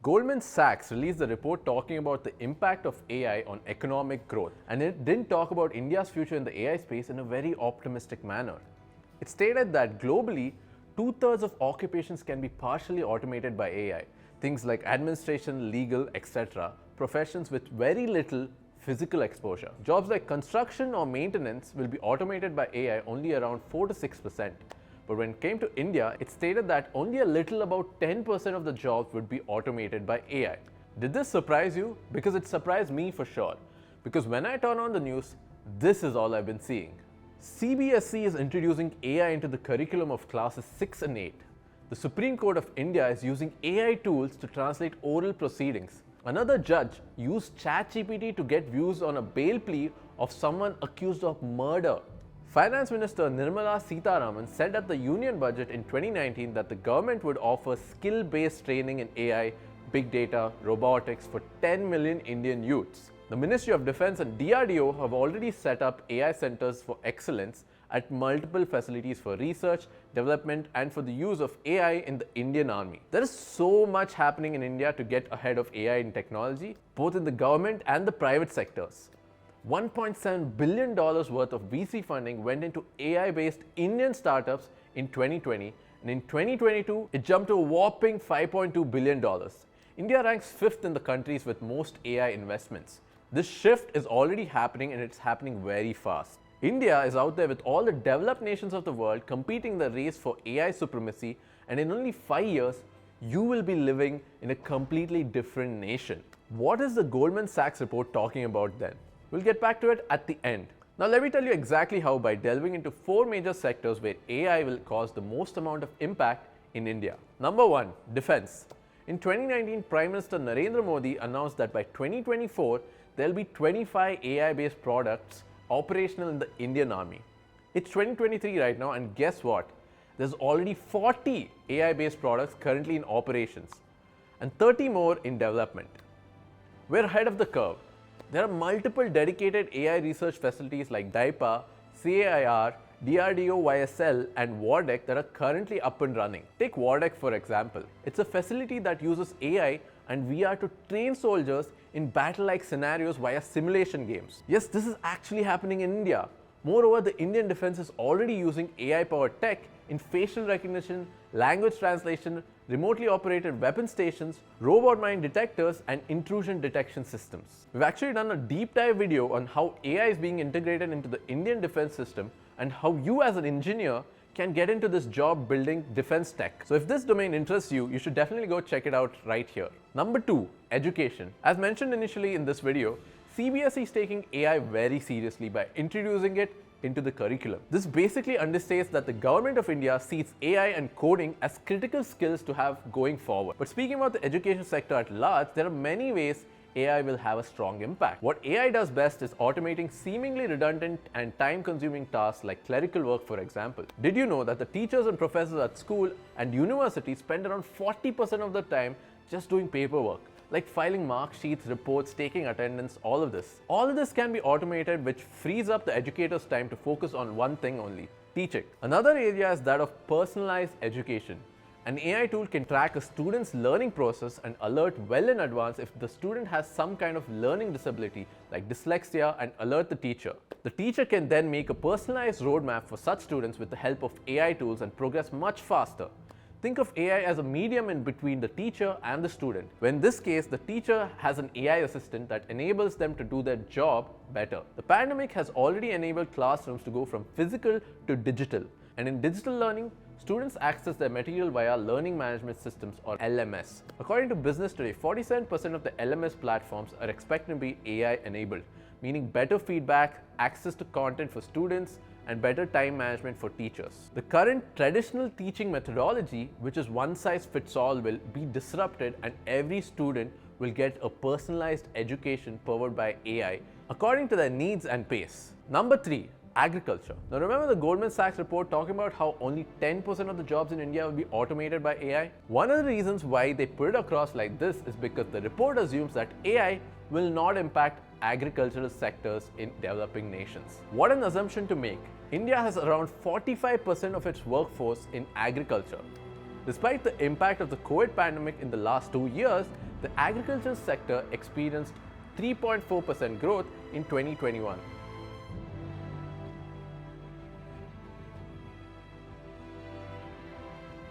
Goldman Sachs released a report talking about the impact of AI on economic growth, and it didn't talk about India's future in the AI space in a very optimistic manner. It stated that globally, 2/3 of occupations can be partially automated by AI, things like administration, legal, etc., professions with very little physical exposure. Jobs like construction or maintenance will be automated by AI only around 4 to 6%. But when it came to India, it stated that only a little about 10% of the jobs would be automated by AI. Did this surprise you? Because it surprised me for sure. Because when I turn on the news, this is all I've been seeing. CBSE is introducing AI into the curriculum of classes 6 and 8. The Supreme Court of India is using AI tools to translate oral proceedings. Another judge used ChatGPT to get views on a bail plea of someone accused of murder. Finance Minister Nirmala Sitharaman said at the Union Budget in 2019 that the government would offer skill-based training in AI, big data, robotics for 10 million Indian youths. The Ministry of Defence and DRDO have already set up AI centers for excellence at multiple facilities for research, development and for the use of AI in the Indian Army. There is so much happening in India to get ahead of AI in technology, both in the government and the private sectors. $1.7 billion worth of VC funding went into AI-based Indian startups in 2020, and in 2022, it jumped to a whopping $5.2 billion. India ranks 5th in the countries with most AI investments. This shift is already happening, and it's happening very fast. India is out there with all the developed nations of the world competing in the race for AI supremacy, and in only 5 years, you will be living in a completely different nation. What is the Goldman Sachs report talking about then? We'll get back to it at the end. Now let me tell you exactly how by delving into 4 major sectors where AI will cause the most amount of impact in India. Number 1, defense. In 2019, Prime Minister Narendra Modi announced that by 2024, there will be 25 AI-based products operational in the Indian Army. It's 2023 right now, and guess what? There's already 40 AI-based products currently in operations and 30 more in development. We're ahead of the curve. There are multiple dedicated AI research facilities like DAIPA, CAIR, DRDO YSL and WARDEC that are currently up and running. Take WARDEC for example. It's a facility that uses AI and VR to train soldiers in battle-like scenarios via simulation games. Yes, this is actually happening in India. Moreover, the Indian defense is already using AI-powered tech in facial recognition, language translation, remotely operated weapon stations, robot mine detectors and intrusion detection systems. We've actually done a deep dive video on how AI is being integrated into the Indian defense system and how you as an engineer can get into this job building defense tech. So if this domain interests you, you should definitely go check it out right here. Number 2, education. As mentioned initially in this video, CBSE is taking AI very seriously by introducing it into the curriculum. This basically understates that the government of India sees AI and coding as critical skills to have going forward. But speaking about the education sector at large, there are many ways AI will have a strong impact. What AI does best is automating seemingly redundant and time-consuming tasks like clerical work, for example. Did you know that the teachers and professors at school and universities spend around 40% of their time just doing paperwork, like filing mark sheets, reports, taking attendance, all of this. All of this can be automated, which frees up the educator's time to focus on one thing only, teaching. Another area is that of personalized education. An AI tool can track a student's learning process and alert well in advance if the student has some kind of learning disability like dyslexia and alert the teacher. The teacher can then make a personalized roadmap for such students with the help of AI tools and progress much faster. Think of AI as a medium in between the teacher and the student. In this case, the teacher has an AI assistant that enables them to do their job better. The pandemic has already enabled classrooms to go from physical to digital. And in digital learning, students access their material via learning management systems or LMS. According to Business Today, 47% of the LMS platforms are expected to be AI enabled, meaning better feedback, access to content for students, and better time management for teachers. The current traditional teaching methodology, which is one size fits all, will be disrupted and every student will get a personalized education powered by AI according to their needs and pace. Number 3, agriculture. Now remember the Goldman Sachs report talking about how only 10% of the jobs in India will be automated by AI? One of the reasons why they put it across like this is because the report assumes that AI will not impact agricultural sectors in developing nations. What an assumption to make. India has around 45% of its workforce in agriculture. Despite the impact of the COVID pandemic in the last 2 years, the agriculture sector experienced 3.4% growth in 2021.